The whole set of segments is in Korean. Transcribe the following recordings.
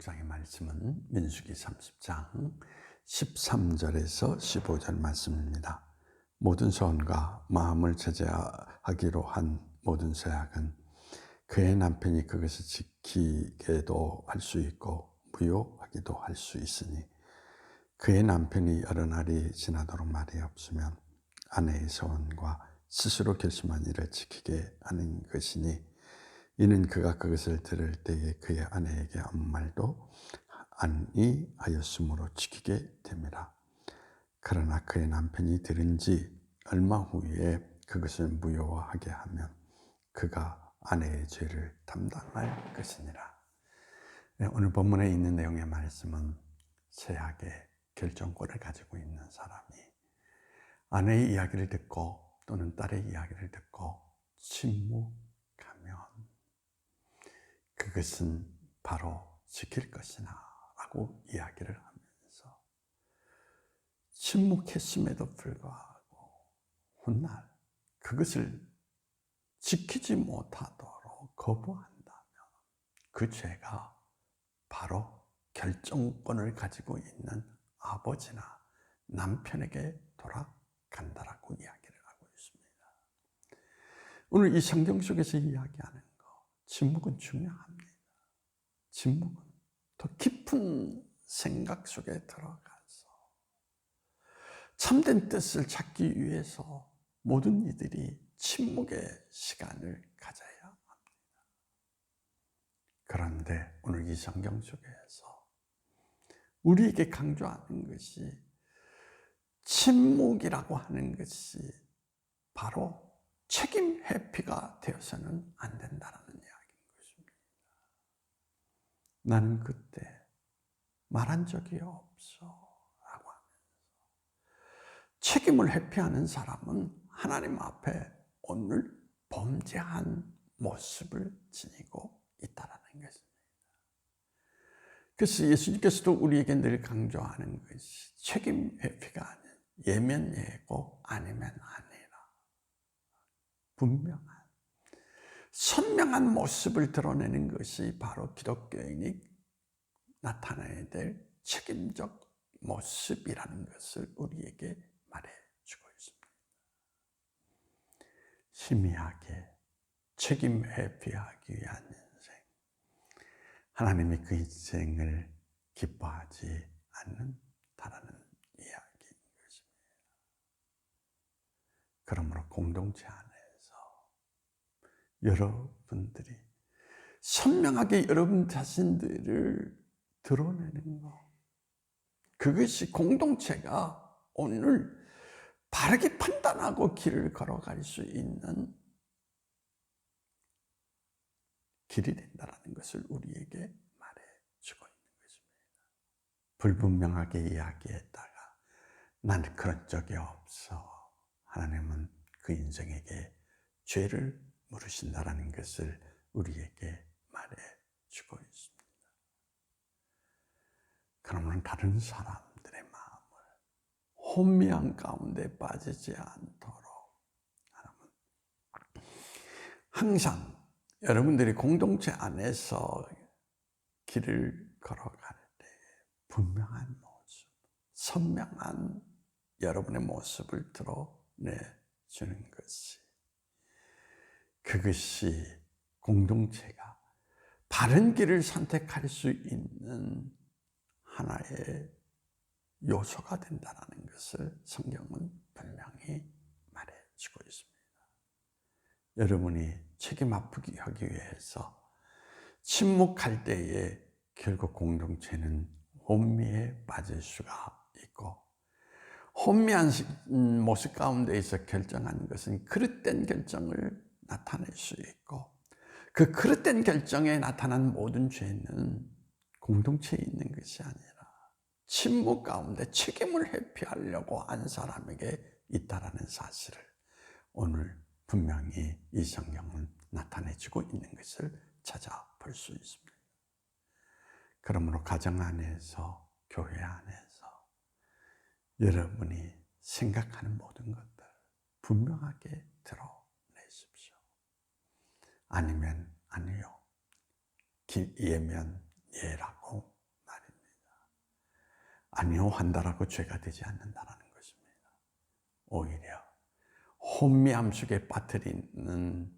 묵상의 말씀은 민수기 30장 13절에서 15절 말씀입니다. 모든 소원과 마음을 제재하기로 한 모든 서약은 그의 남편이 그것을 지키게도 할 수 있고 무효하기도 할 수 있으니 그의 남편이 여러 날이 지나도록 말이 없으면 아내의 소원과 스스로 결심한 일을 지키게 하는 것이니 이는 그가 그것을 들을 때에 그의 아내에게 아무 말도 아니하였으므로 지키게 됩니다. 그러나 그의 남편이 들은 지 얼마 후에 그것을 무효하게 하면 그가 아내의 죄를 담당할 것이니라. 오늘 본문에 있는 내용의 말씀은 세약의 결정권을 가지고 있는 사람이 아내의 이야기를 듣고 또는 딸의 이야기를 듣고 침묵하면 그것은 바로 지킬 것이나 라고 이야기를 하면서 침묵했음에도 불구하고 훗날 그것을 지키지 못하도록 거부한다면 그 죄가 바로 결정권을 가지고 있는 아버지나 남편에게 돌아간다라고 이야기를 하고 있습니다. 오늘 이 성경 속에서 이야기하는 침묵은 중요합니다. 침묵은 더 깊은 생각 속에 들어가서 참된 뜻을 찾기 위해서 모든 이들이 침묵의 시간을 가져야 합니다. 그런데 오늘 이 성경 속에서 우리에게 강조하는 것이 침묵이라고 하는 것이 바로 책임 회피가 되어서는 안 된다는 이야기인 것입니다. 나는 그때 말한 적이 없어 라고 하면서 책임을 회피하는 사람은 하나님 앞에 오늘 범죄한 모습을 지니고 있다는 것입니다. 그래서 예수님께서도 우리에게 늘 강조하는 것이 책임 회피가 아닌 예면 예고 아니면 아니라 분명한 선명한 모습을 드러내는 것이 바로 기독교인이 나타나야 될 책임적 모습이라는 것을 우리에게 말해주고 있습니다. 희미하게 책임 회피하기 위한 인생, 하나님이 그 인생을 기뻐하지 않는다라는 이야기인 것입니다. 그러므로 공동체 안에서 여러분들이 선명하게 여러분 자신들을 드러내는 것, 그것이 공동체가 오늘 바르게 판단하고 길을 걸어갈 수 있는 길이 된다는 것을 우리에게 말해주고 있는 것입니다. 불분명하게 이야기했다가 나는 그런 적이 없어. 하나님은 그 인생에게 죄를 물으신다는 것을 우리에게 말해주고 있습니다. 그러면 다른 사람들의 마음을 혼미한 가운데 빠지지 않도록 하나님은 항상 여러분들이 공동체 안에서 길을 걸어갈 때 분명한 모습, 선명한 여러분의 모습을 드러내주는 것이, 그것이 공동체가 바른 길을 선택할 수 있는 하나의 요소가 된다는 것을 성경은 분명히 말해주고 있습니다. 여러분이 책임 아프게 하기 위해서 침묵할 때에 결국 공동체는 혼미에 빠질 수가 있고, 혼미한 모습 가운데에서 결정한 것은 그릇된 결정을 나타낼 수 있고, 그 그릇된 결정에 나타난 모든 죄는 공동체에 있는 것이 아니라 침묵 가운데 책임을 회피하려고 한 사람에게 있다라는 사실을 오늘 분명히 이 성경은 나타내주고 있는 것을 찾아볼 수 있습니다. 그러므로 가정 안에서, 교회 안에서 여러분이 생각하는 모든 것들 분명하게 드러내십시오. 아니면 아니요, 예면 예라고 안녕한다라고 죄가 되지 않는다라는 것입니다. 오히려 혼미함 속에 빠뜨리는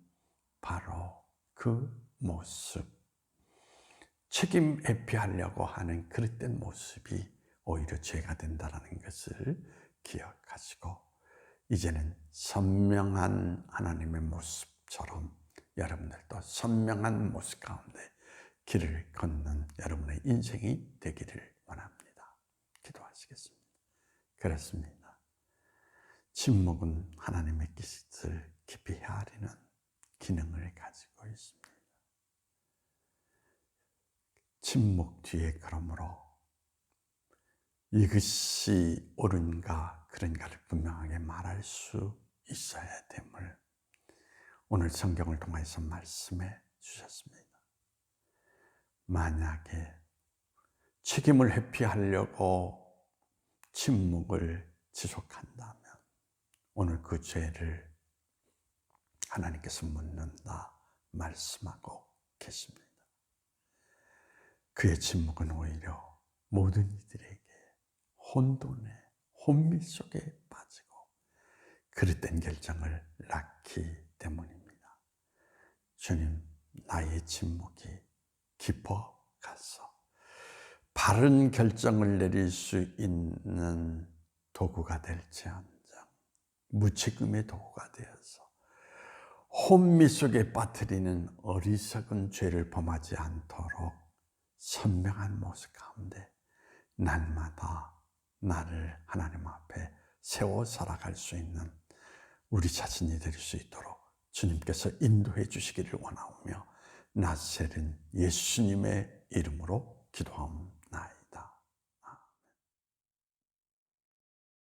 바로 그 모습, 책임 회피하려고 하는 그릇된 모습이 오히려 죄가 된다는 것을 기억하시고, 이제는 선명한 하나님의 모습처럼 여러분들도 선명한 모습 가운데 길을 걷는 여러분의 인생이 되기를 원합니다. 기도하시겠습니다. 그렇습니다. 침묵은 하나님의 뜻을 깊이 헤아리는 기능을 가지고 있습니다. 침묵 뒤에 그러므로 이것이 옳은가 그런가를 분명하게 말할 수 있어야 됨을 오늘 성경을 통해서 말씀해 주셨습니다. 만약에 책임을 회피하려고 침묵을 지속한다면 오늘 그 죄를 하나님께서 묻는다 말씀하고 계십니다. 그의 침묵은 오히려 모든 이들에게 혼돈에 혼미 속에 빠지고 그릇된 결정을 낳기 때문입니다. 주님, 나의 침묵이 깊어 가서 바른 결정을 내릴 수 있는 도구가 될지언정 무책임의 도구가 되어서 혼미 속에 빠뜨리는 어리석은 죄를 범하지 않도록 선명한 모습 가운데 날마다 나를 하나님 앞에 세워 살아갈 수 있는 우리 자신이 될 수 있도록 주님께서 인도해 주시기를 원하오며 나세른 예수님의 이름으로 기도하옵나이다.